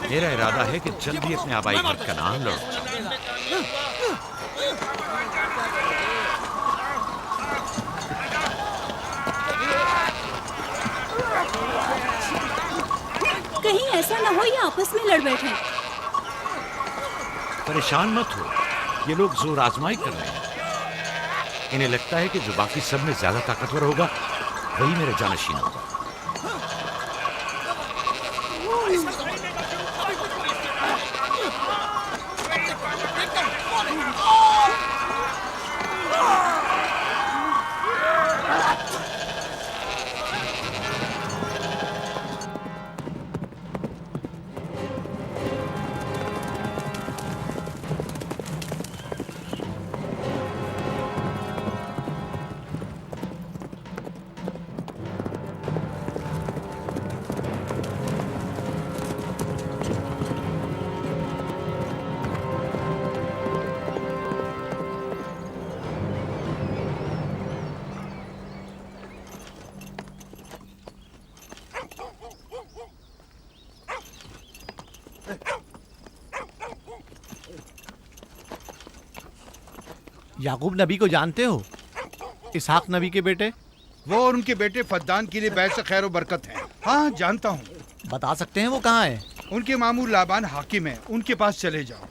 मेरा इरादा है कि जल्द ही अपने आबाई घर कनान लौट जाऊं। कहीं ऐसा ना हो ये आपस में लड़ बैठे। परेशान मत हो, ये लोग जोर आजमाई कर रहे हैं। इन्हें लगता है कि जो बाकी सब में ज्यादा ताकतवर होगा वही मेरा जानशीन होगा। याकूब नबी को जानते हो? इसहाक नबी के बेटे। वो और उनके बेटे फद्दान के लिए बैत से खैर और बरकत है। हाँ जानता हूँ। बता सकते हैं वो कहाँ है? उनके मामू लाबान हाकिम है, उनके पास चले जाओ।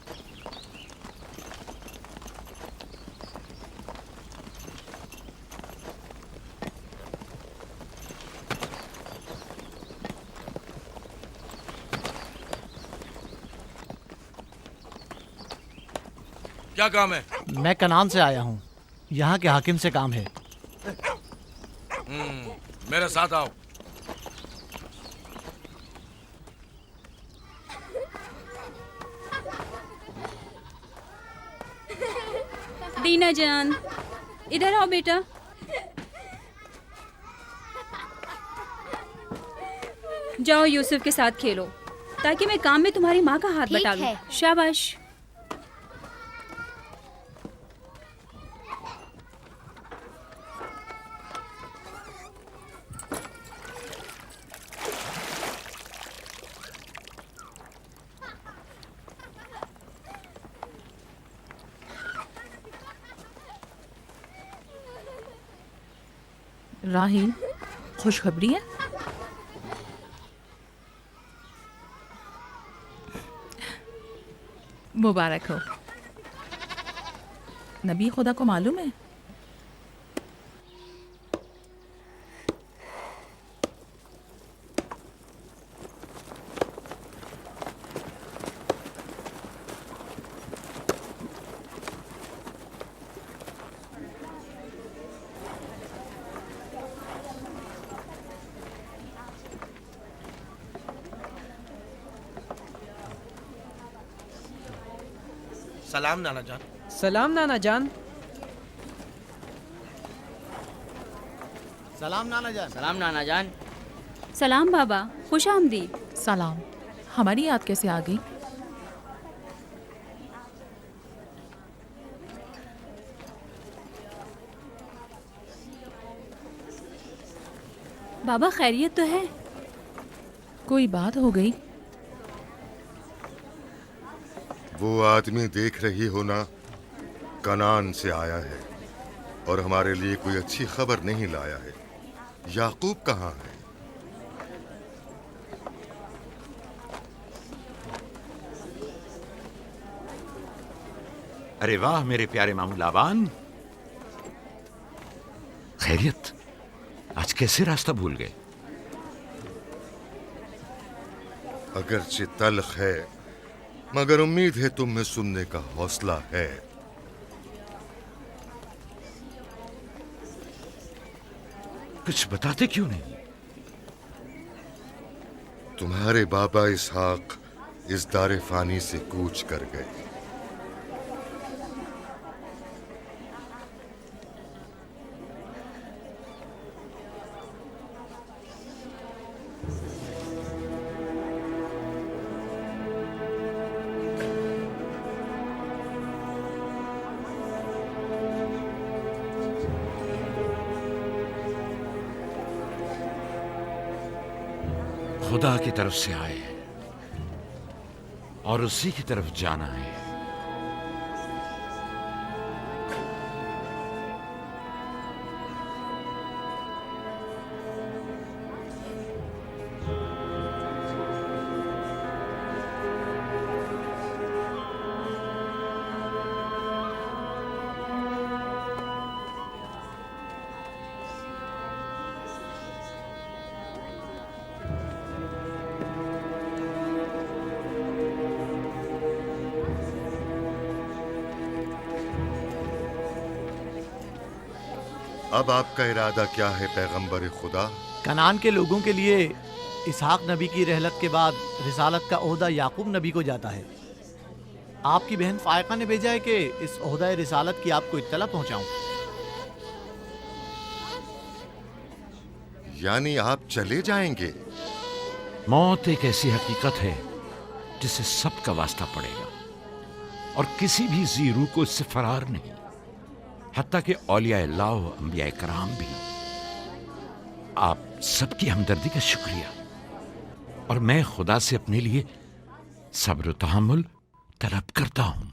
क्या काम है? मैं कनान से आया हूँ, यहाँ के हाकिम से काम है। मेरे साथ आओ। दीना जान, इधर आओ बेटा। जाओ यूसुफ के साथ खेलो, ताकि मैं काम में तुम्हारी माँ का हाथ बटा लूं। शाबाश। राहील, खुशखबरी है? मुबारक हो। नबी खुदा को मालूम है? सलाम नाना जान। सलाम नाना जान। सलाम नाना जान। सलाम नाना जान। सलाम बाबा, खुश आमदीद। सलाम। हमारी याद कैसे आ गई? बाबा खैरियत तो है? कोई बात हो गई? वो आदमी देख रही हो ना, कनान से आया है और हमारे लिए कोई अच्छी खबर नहीं लाया है। याकूब कहाँ है? अरे वाह मेरे प्यारे मामू लाबान, खैरियत? आज कैसे रास्ता भूल गए? अगरचे तल्ख है, मगर उम्मीद है तुम में सुनने का हौसला है। कुछ बताते क्यों नहीं? तुम्हारे बाबा इसहाक इस दारे फानी से कूच कर गए। खुदा की तरफ से आए हैं। और उसी की तरफ जाना है। अब आपका इरादा क्या है पैगंबर खुदा? कनान के लोगों के लिए इसहाक नबी की रहलत के बाद रिसालत का ओहदा याकूब नबी को जाता है। आपकी बहन फायका ने भेजा है कि इस ओहदा रिसालत की आपको इत्तला पहुंचाऊं। यानी आप चले जाएंगे? मौत एक ऐसी हकीकत है जिसे सबका वास्ता पड़ेगा और किसी भी जी रूह को इससे फरार नहीं, हत्ता कि औलिया अल्लाह व अंबिया कराम भी। आप सबकी हमदर्दी का शुक्रिया, और मैं खुदा से अपने लिए सब्र तहम्मुल तलब करता हूं।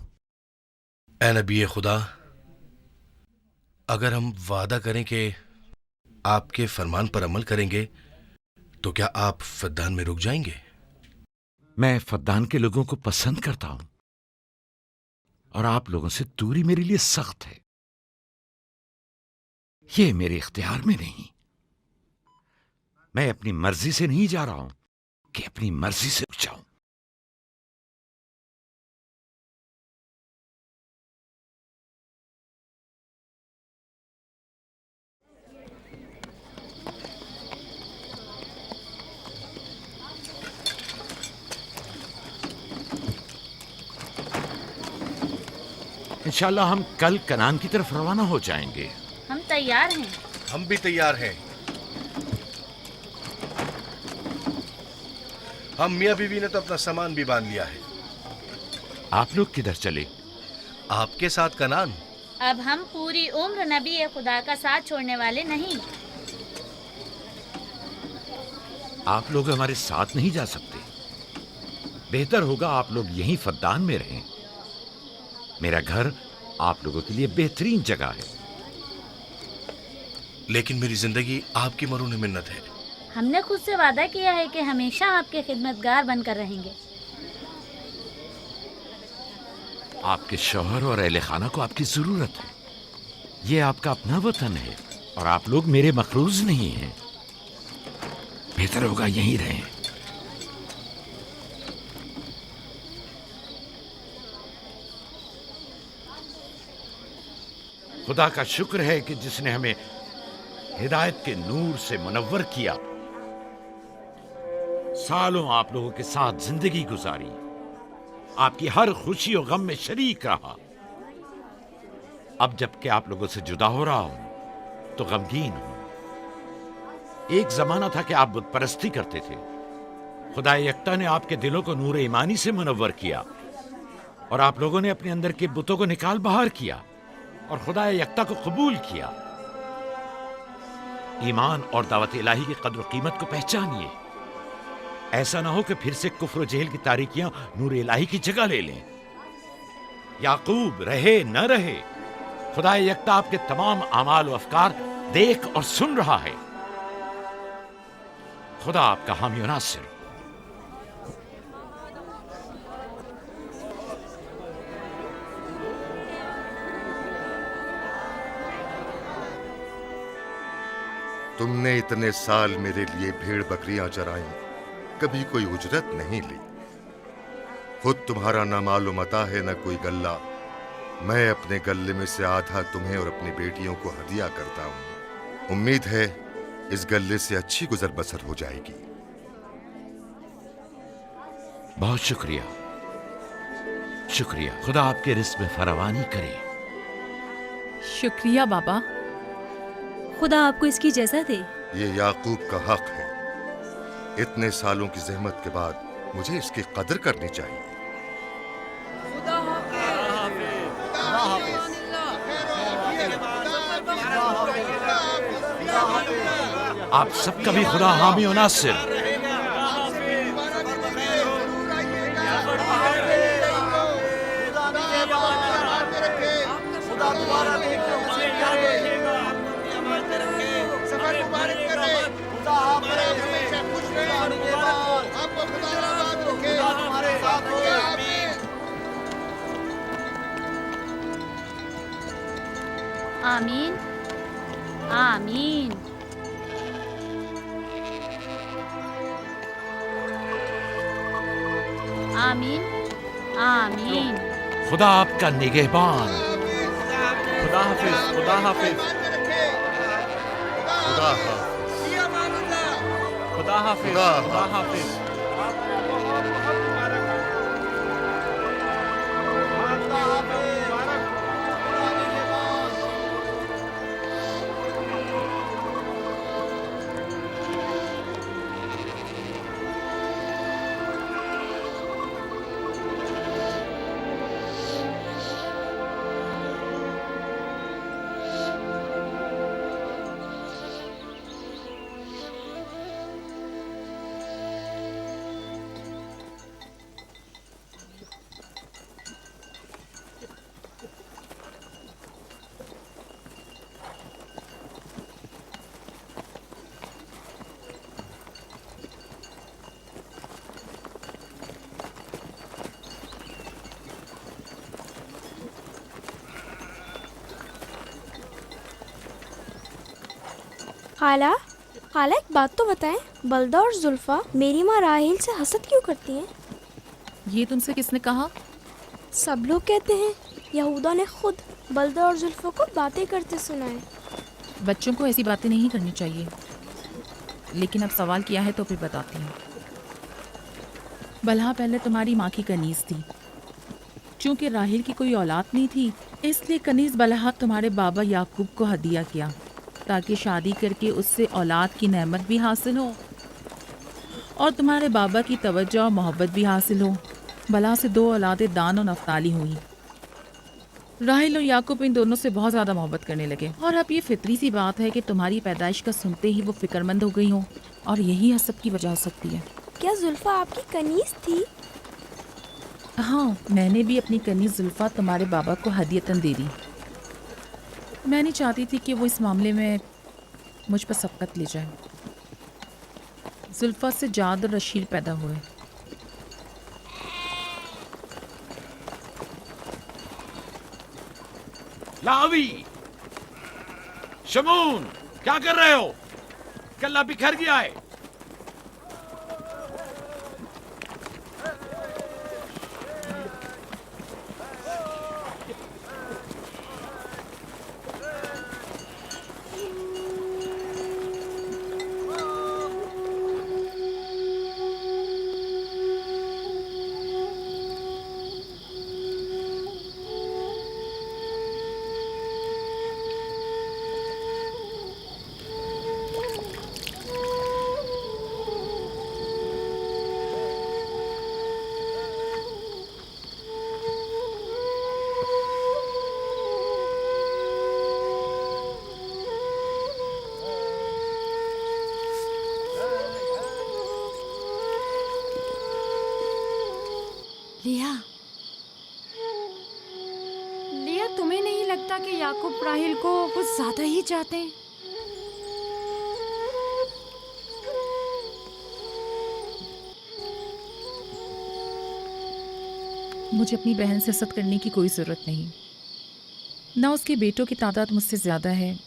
ए नबी खुदा, अगर हम वादा करें कि आपके फरमान पर अमल करेंगे तो क्या आप फद्दान में रुक जाएंगे? मैं फद्दान के लोगों को पसंद करता हूं और आप लोगों से दूरी मेरे लिए सख्त है। ये मेरे इख्तियार में नहीं। मैं अपनी मर्जी से नहीं जा रहा हूं कि अपनी मर्जी से रुक जाऊं। इंशाल्लाह हम कल कनान की तरफ रवाना हो जाएंगे। हम तैयार हैं। हम भी तैयार हैं। हम मियाँ बीवी ने तो अपना सामान भी बांध लिया है। आप लोग किधर चले? आपके साथ कनान। अब हम पूरी उम्र नबी खुदा का साथ छोड़ने वाले नहीं। आप लोग हमारे साथ नहीं जा सकते। बेहतर होगा आप लोग यहीं फद्दान में रहें। मेरा घर आप लोगों के लिए बेहतरीन जगह है। लेकिन मेरी जिंदगी आपकी मरून मिन्नत है। हमने खुद से वादा किया है कि हमेशा आपके खिदमतगार बनकर रहेंगे। आपके शौहर और अहले खाना को आपकी जरूरत है। ये आपका अपना वतन है और आप लोग मेरे मखरूज नहीं हैं। बेहतर होगा यहीं रहें। खुदा का शुक्र है कि जिसने हमें हिदायत के नूर से मुनव्वर किया। सालों आप लोगों के साथ जिंदगी गुजारी, आपकी हर खुशी और गम में शरीक रहा। अब जबकि आप लोगों से जुदा हो रहा हूं तो गमगीन हूं। एक जमाना था कि आप बुत परस्ती करते थे। खुदा यकता ने आपके दिलों को नूर ईमानी से मुनव्वर किया और आप लोगों ने अपने अंदर के बुतों को निकाल बाहर किया और खुदा यकता को कबूल किया। ईमान और दावत इलाही की कद्र कीमत को पहचानिए। ऐसा ना हो कि फिर से कुफ्र जेल की तारीकियां नूर इलाही की जगह ले लें। याकूब रहे न रहे, खुदा यकता आपके तमाम अमाल और अफकार देख और सुन रहा है। खुदा आपका हामी और नासिर। तुमने इतने साल मेरे लिए भेड़ बकरियां चराई, कभी कोई उजरत नहीं ली। खुद तुम्हारा ना मालूम अता है न कोई गल्ला। मैं अपने गल्ले में से आधा तुम्हें और अपनी बेटियों को हदिया करता हूं। उम्मीद है इस गल्ले से अच्छी गुजर बसर हो जाएगी। बहुत शुक्रिया, शुक्रिया। खुदा आपके रिस्क में फरावानी करे। शुक्रिया बाबा। खुदा आपको इसकी जज़ा दे। ये याकूब का हक है। इतने सालों की जहमत के बाद मुझे इसकी कदर करनी चाहिए। आप सबका भी खुदा हामी और नासिर। आमीन आमीन। आमीन आमीन। खुदा आपका निगहबान। खुदा हाफिज, खुदा हाफिज, खुदा हाफिज। खुदा हाफिज, खुदा खुदा हाफिज। खाला, खाला एक बात तो बताएं, बलदा और जुल्फा मेरी माँ राहेल से हसद क्यों करती हैं? ये तुमसे किसने कहा? सब लोग कहते हैं यहूदा ने खुद बलदा और जुल्फा को बातें करते सुना है। बच्चों को ऐसी बातें नहीं करनी चाहिए, लेकिन अब सवाल किया है तो फिर बताती हूँ। बलहा पहले तुम्हारी माँ की कनीज थी। चूंकि राहेल की कोई औलाद नहीं थी, इसलिए कनीज बलहा तुम्हारे बाबा याकूब को हदिया किया, ताकि शादी करके उससे औलाद की नेमत भी हासिल हो और तुम्हारे बाबा की तवज्जो और मोहब्बत भी हासिल हो। बलहा से 2 औलादें दान और नफ्ताली हुई। राहेल और याकूब इन दोनों से बहुत ज़्यादा मोहब्बत करने लगे, और अब ये फितरी सी बात है कि तुम्हारी पैदाइश का सुनते ही वो फिक्रमंद हो गई हो, और यही हसद की वजह हो सकती है। क्या जुल्फा आपकी कनीज थी? हाँ, मैंने भी अपनी कनीज जुल्फा तुम्हारे बाबा को हदियतन दे दी। मैं नहीं चाहती थी कि वो इस मामले में मुझ पर सबकत ले जाए। जुल्फा से जाद और रशील पैदा हुए। लावी, शमून, क्या कर रहे हो? कल्ला बिखर गया है। लिया, लिया, तुम्हें नहीं लगता कि याकूब राहेल को कुछ ज्यादा ही चाहते हैं? मुझे अपनी बहन से हसद करने की कोई ज़रूरत नहीं। ना उसके बेटों की तादाद मुझसे ज़्यादा है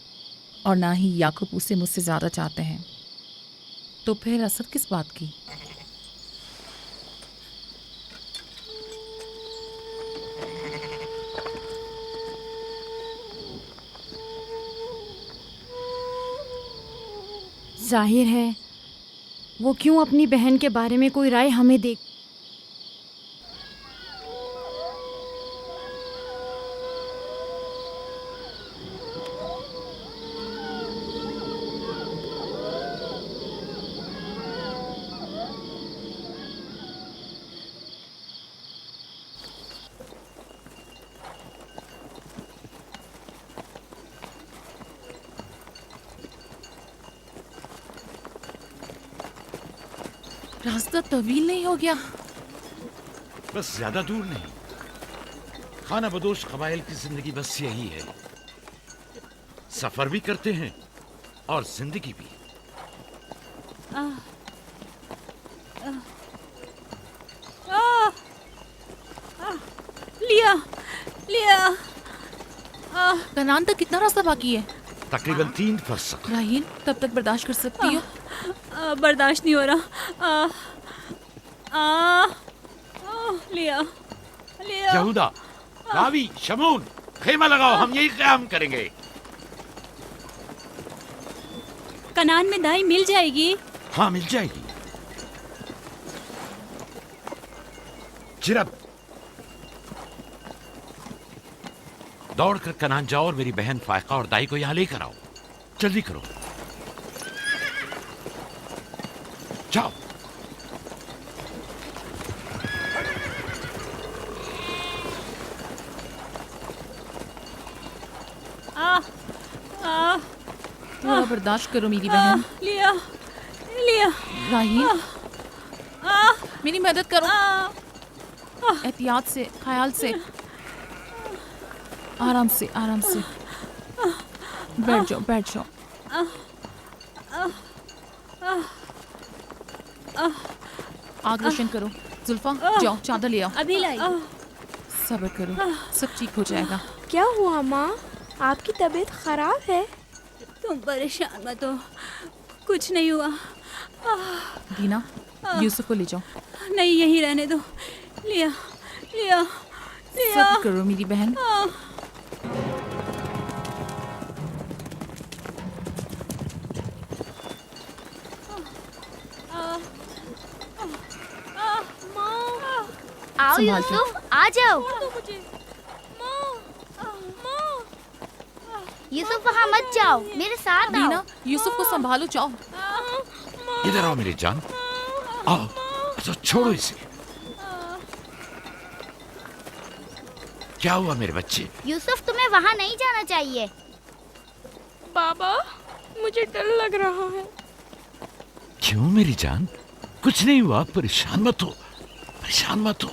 और ना ही याकूब उसे मुझसे ज़्यादा चाहते हैं, तो फिर हसद किस बात की? जाहिर है वो क्यों अपनी बहन के बारे में कोई राय हमें दे। रास्ता तवील नहीं हो गया? बस ज्यादा दूर नहीं। खाना बदोश कबाइल की जिंदगी बस यही है, सफर भी करते हैं और जिंदगी भी। लिया, लिया, कनान तक कितना रास्ता बाकी है? तकरीबन 3 फरसख। राहील, तब तक बर्दाश्त कर सकती हो? बर्दाश्त नहीं हो रहा। लिया लिया। यहूदा, रावी, शमून, खेमा लगाओ, हम यही क़याम करेंगे। कनान में दाई मिल जाएगी? हाँ, मिल जाएगी। चिरब, दौड़कर कनान जाओ और मेरी बहन फायका और दाई को यहां लेकर आओ। जल्दी करो, जाओ। थोड़ा बर्दाश्त करो मेरी बहन। लिया लिया। राहील, मेरी मदद करो। एहतियात से, ख्याल से, आराम से, आराम से। बैठ जाओ, बैठ जाओ। आग रोशन करो। जुल्फा, जाओ चादर ले आओ। अभी लाई। सब्र करो, सब ठीक हो जाएगा। क्या हुआ माँ? आपकी तबीयत खराब है? तुम परेशान मत हो, कुछ नहीं हुआ। दीना, यूसुफ को ले जाओ। नहीं, यहीं रहने दो। लिया लिया लिया। सब्र करो मेरी बहन। आओ संभाल के। यूसुफ, आ जाओ। यूसुफ वहाँ मत जाओ, मेरे साथ आओ। दीना, यूसुफ को संभालो, जाओ। इधर आओ मेरी जान, आओ। अच्छा, छोड़ो इसे। क्या हुआ मेरे बच्चे? यूसुफ, तुम्हें वहाँ नहीं जाना चाहिए। बाबा, मुझे डर लग रहा है। क्यों मेरी जान? कुछ नहीं हुआ, परेशान मत हो, परेशान मत हो।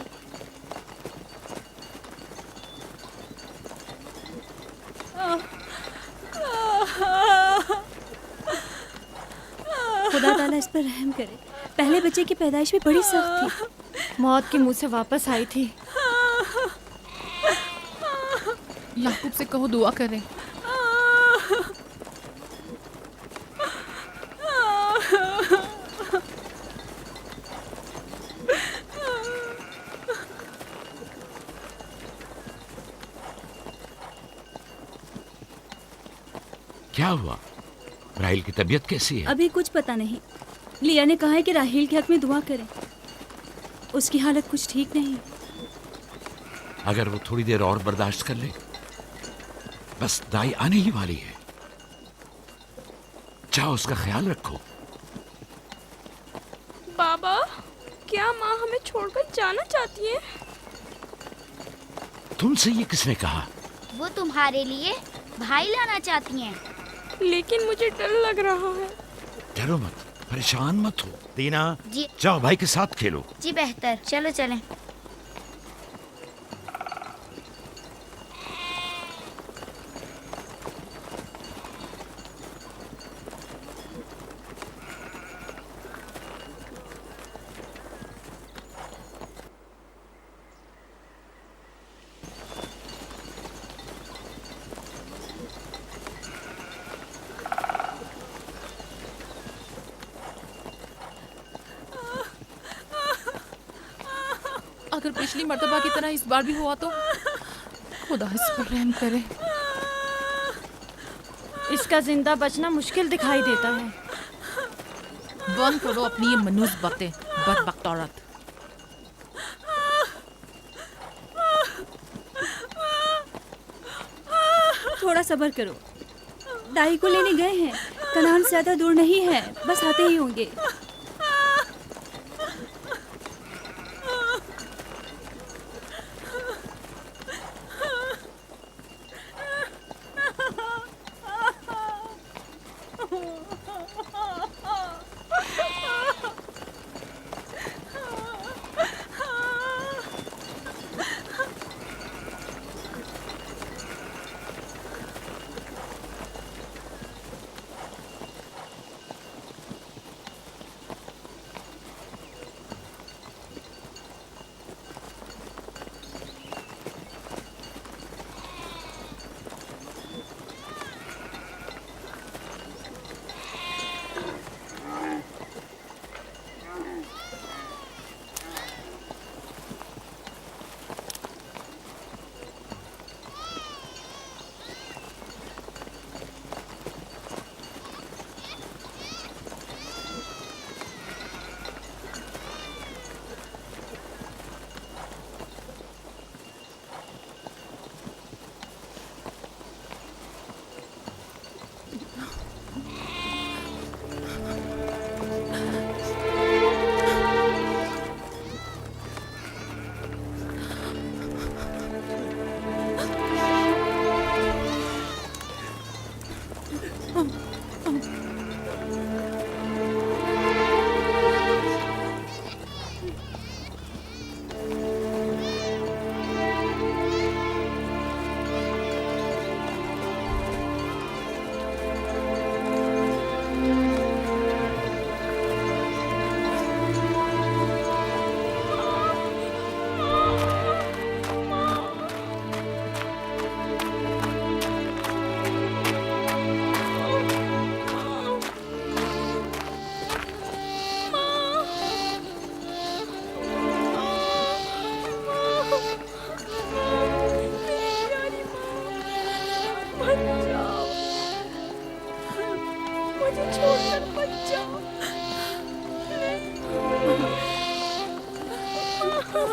खुदा ताला इस पर रहम करे। पहले बच्चे की पैदाइश में बड़ी सख्त थी, मौत के मुंह से वापस आई थी। याकूब से कहो दुआ करें। क्या हुआ? राहिल की तबीयत कैसी है? अभी कुछ पता नहीं। लिया ने कहा है कि राहील के हक में दुआ करें। उसकी हालत कुछ ठीक नहीं। अगर वो थोड़ी देर और बर्दाश्त कर ले, बस दाई आने ही वाली है। जाओ, उसका ख्याल रखो। बाबा, क्या माँ हमें छोड़कर जाना चाहती है? तुमसे ये किसने कहा? वो तुम्हारे लिए भाई लाना चाहती हैं। लेकिन मुझे डर लग रहा है। डरो मत, परेशान मत हो। दीना, जी जाओ भाई के साथ खेलो। जी, बेहतर, चलो चलें। अगर पिछली मर्तबा की तरह इस बार भी हुआ तो खुदा इस पर रहम करे। इसका जिंदा बचना मुश्किल दिखाई देता है। बंद करो अपनी ये मनूस बातें, बदबख्त औरत। थोड़ा सब्र करो, दाई को लेने गए हैं। कनान ज्यादा दूर नहीं है, बस आते ही होंगे।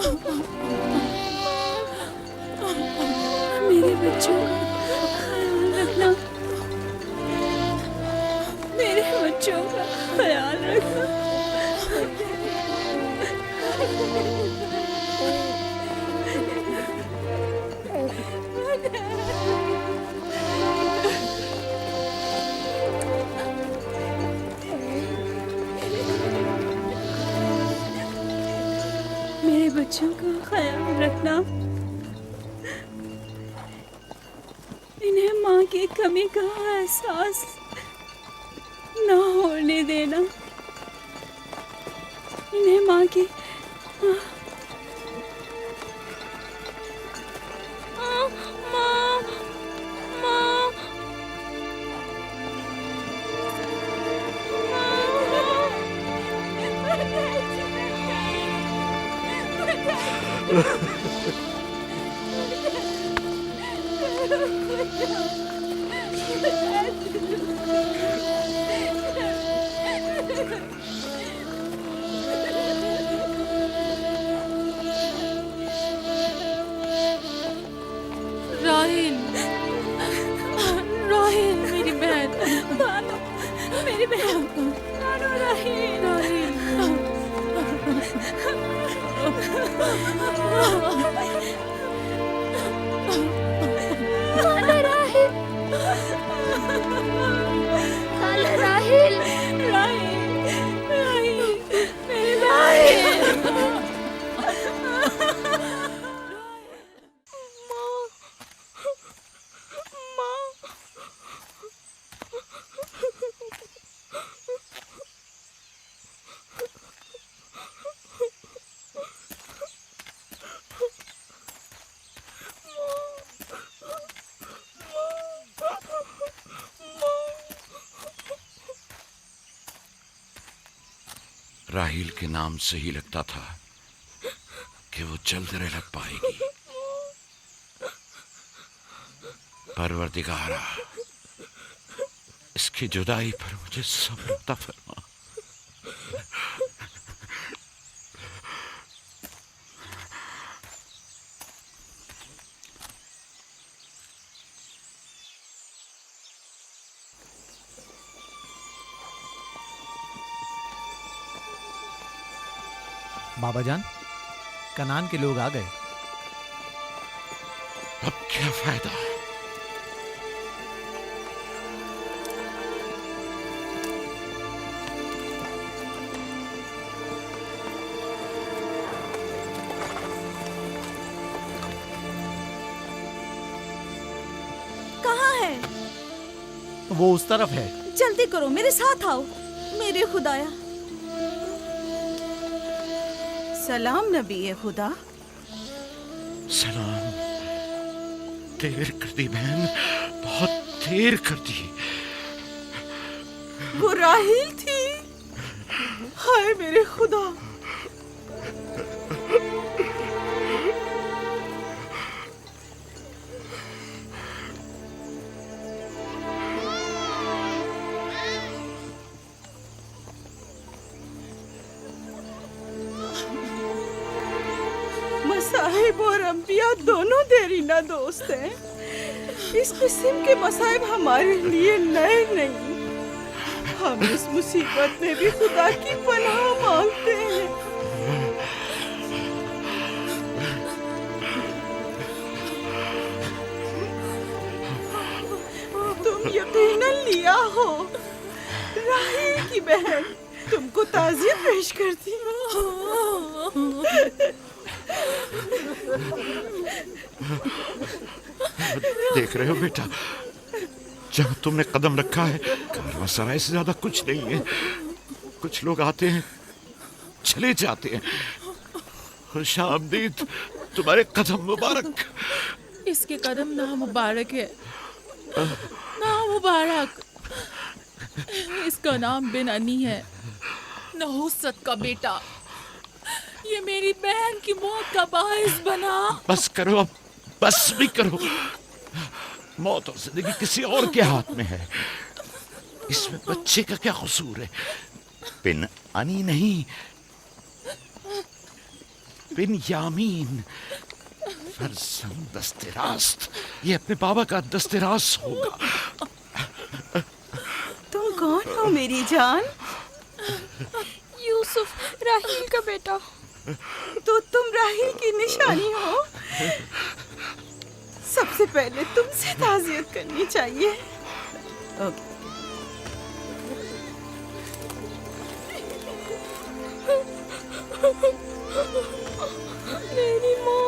मेरे बच्चों का ख्याल रखना, मेरे बच्चों का ख्याल रखना। मेरे बच्चों का ख्याल रखना, इन्हें माँ की कमी का एहसास ना होने देना, इन्हें माँ की राहिल, राहिल मेरी बहन, भानु, मेरी बहन, भानु, राहिल, खाला राहिल, खाला राहिल, राहिल, राहिल, मेरे राहिल। राहील के नाम से ही लगता था कि वो जल्द रह पाएगी। परवरदिगारा, इसकी जुदाई पर मुझे सब्र अता फरमा। बाबा जान, कनान के लोग आ गए। अब क्या फायदा? कहाँ है? वो उस तरफ है। जल्दी करो, मेरे साथ आओ। मेरे खुदाया। सलाम नबी खुदा। सलाम। देर कर दी बहन, बहुत देर कर दी। वो राहिल थी। हाय मेरे खुदा। मसाहिब और अंबिया दोनों देरीना दोस्त हैं। इस किस्म के मसाइब हमारे लिए नए नहीं। हम इस मुसीबत में भी खुदा की पनाह मांगते हैं। तुम यकीनन लिया हो। राहिल की बहन तुमको ताज़ियत पेश करती देख रहे हो बेटा, जहाँ तुमने कदम रखा है कारवां सराय से ज्यादा कुछ नहीं है। कुछ लोग आते हैं, चले जाते हैं। खुशामदीद तुम्हारे कदम मुबारक। इसके कदम ना मुबारक है, ना मुबारक। इसका नाम बिन अनी है, नहुसत का बेटा। ये मेरी बहन की मौत का बाइस बना। बस करो अब, बस भी करो। मौत और जिंदगी किसी और के हाथ में है। इसमें बच्चे का क्या कसूर है? बिन अनी नहीं, बिन्यामीन, फरजंद दस्तरास्त, ये अपने बाबा का दस्तरास होगा। तुम कौन हो मेरी जान? यूसुफ, राहील का बेटा। तो तुम राहील की निशानी हो। सबसे पहले तुमसे ताज़ियत करनी चाहिए। ओके। मेरी माँ।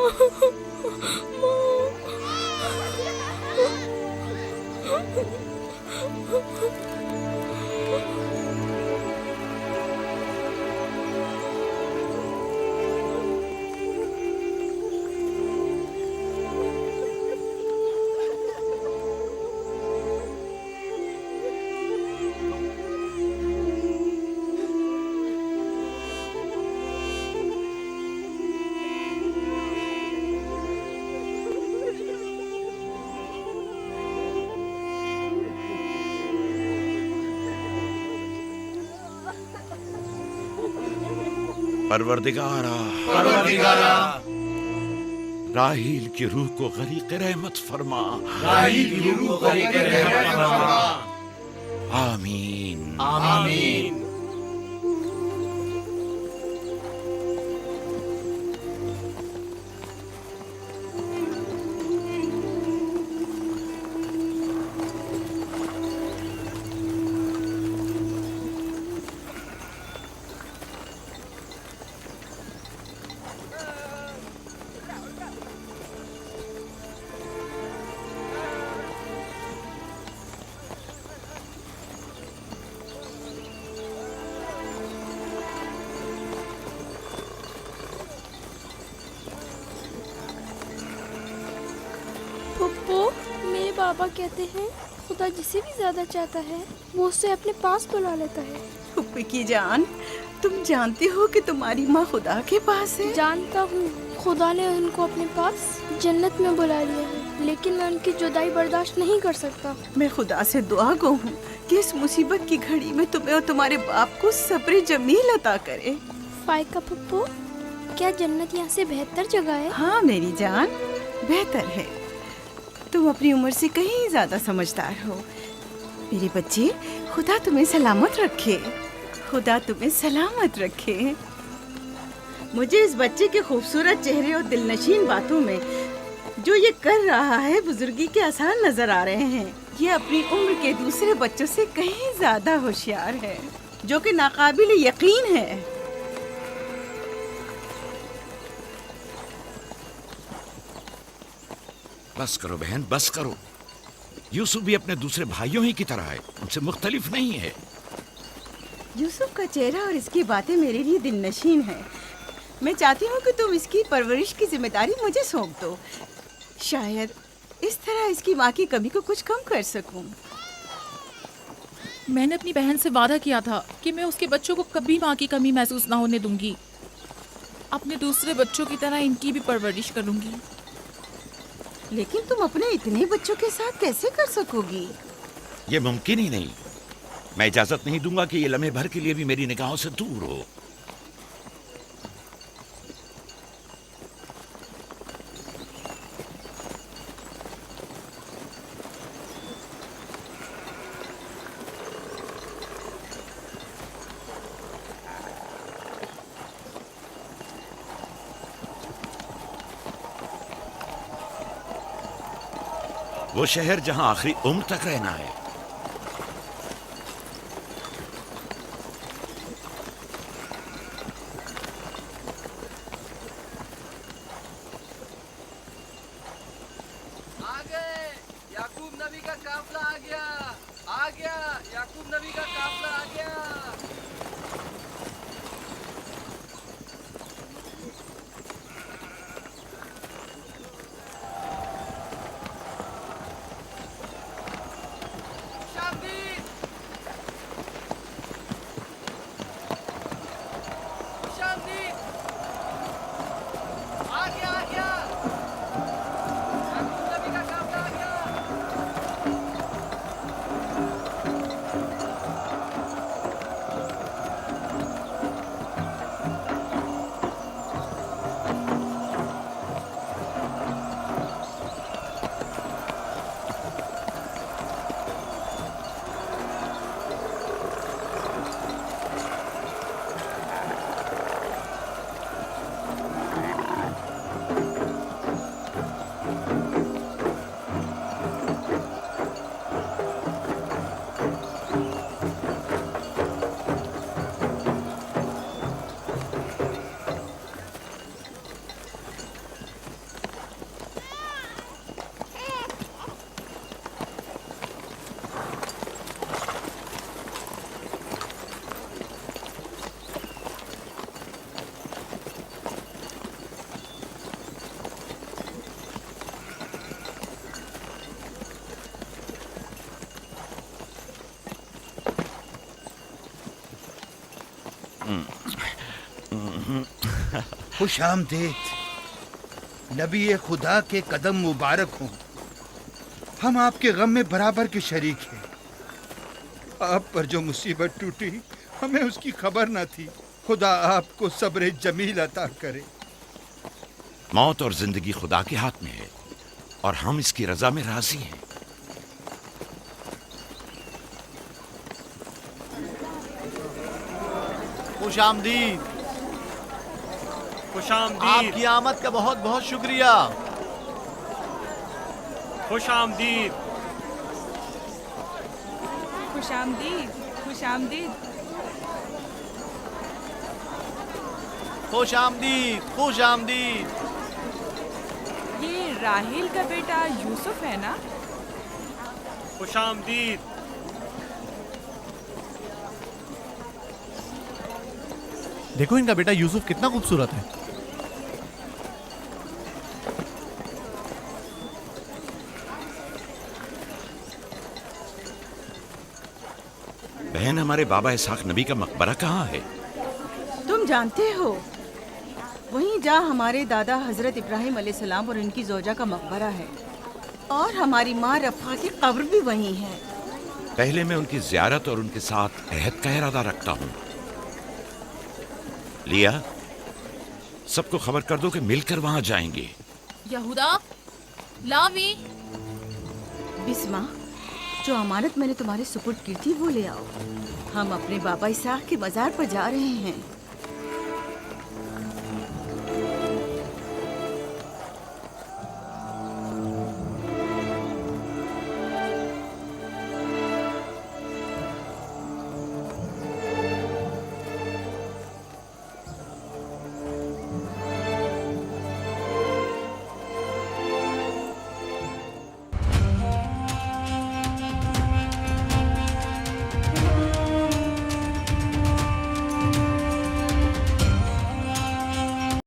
परवरदिगारा, राहील की रूह को गरीक रहमत फरमा। आमीन आमीन। पप्पू, मेरे बाबा कहते हैं खुदा जिसे भी ज्यादा चाहता है वो उसे अपने पास बुला लेता है। पुप्पी की जान, तुम जानती हो कि तुम्हारी माँ खुदा के पास है? जानता हूँ, खुदा ने उनको अपने पास जन्नत में बुला लिया है, लेकिन मैं उनकी जुदाई बर्दाश्त नहीं कर सकता। मैं खुदा से दुआ गो हूँ कि इस मुसीबत की घड़ी में तुम्हें और तुम्हारे बाप को सब्र जमील अता करे। फायका पप्पू, क्या जन्नत यहाँ से बेहतर जगह है? हाँ मेरी जान, बेहतर है। तुम अपनी उम्र से कहीं ज्यादा समझदार हो। मेरे बच्चे, खुदा तुम्हें सलामत रखे। खुदा तुम्हें सलामत रखे। मुझे इस बच्चे के खूबसूरत चेहरे और दिलनशीन बातों में जो ये कर रहा है बुजुर्गी के आसार नजर आ रहे हैं। ये अपनी उम्र के दूसरे बच्चों से कहीं ज्यादा होशियार है, जो कि नाकाबिल यकीन है। बस करो बहन, बस करो। यूसुफ भी अपने दूसरे भाइयों ही की तरह है, उनसे मुख्तलिफ नहीं है। यूसुफ का चेहरा और इसकी बातें मेरे लिए दिलनशीन है। मैं चाहती हूँ कि तुम इसकी परवरिश की जिम्मेदारी मुझे सौंप दो। शायद इस तरह इसकी माँ की कमी को कुछ कम कर सकूं। मैंने अपनी बहन से वादा किया था कि मैं उसके बच्चों को कभी माँ की कमी महसूस ना होने दूंगी। अपने दूसरे बच्चों की तरह इनकी भी परवरिश करूंगी। लेकिन तुम अपने इतने बच्चों के साथ कैसे कर सकोगी? ये मुमकिन ही नहीं। मैं इजाजत नहीं दूंगा कि ये लम्हे भर के लिए भी मेरी निगाहों से दूर हो। वो शहर जहां आखिरी उम्र तक रहना है। आ गए, याकूब नबी का काफला आ गया, आ गया, याकूब नबी का काफला आ गया। खुश आमदीद। नबी खुदा के कदम मुबारक हों। हम आपके गम में बराबर के शरीक हैं। आप पर जो मुसीबत टूटी हमें उसकी खबर न थी। खुदा आपको सब्र जमील अता करे। मौत और जिंदगी खुदा के हाथ में है और हम इसकी रजा में राजी हैं। खुश आमदीद। आपकी आमद का बहुत बहुत शुक्रिया। खुश आमदीद। खुश आमदीद, खुश आमदीद। खुश आमदीद, खुश आमदीद। ये राहिल का बेटा यूसुफ है ना? खुश आमदीद। देखो इनका बेटा यूसुफ कितना खूबसूरत है। बहन, हमारे बाबा इसहाक नबी का मकबरा कहाँ है? तुम जानते हो, वहीं जहाँ हमारे दादा हजरत इब्राहिम अलैहिस्सलाम और इनकी जोजा का मकबरा है, और हमारी माँ रफ़ा की कब्र भी वहीं है। पहले मैं उनकी जियारत और उनके साथ अहद का इरादा रखता हूँ। लिया, सबको खबर कर दो कि मिलकर वहां जाएंगे। यहूदा, लावी। बिस्मा, जो अमानत मैंने तुम्हारे सुपुर्द की थी वो ले आओ। हम अपने बाबा इसहाक के मजार पर जा रहे हैं।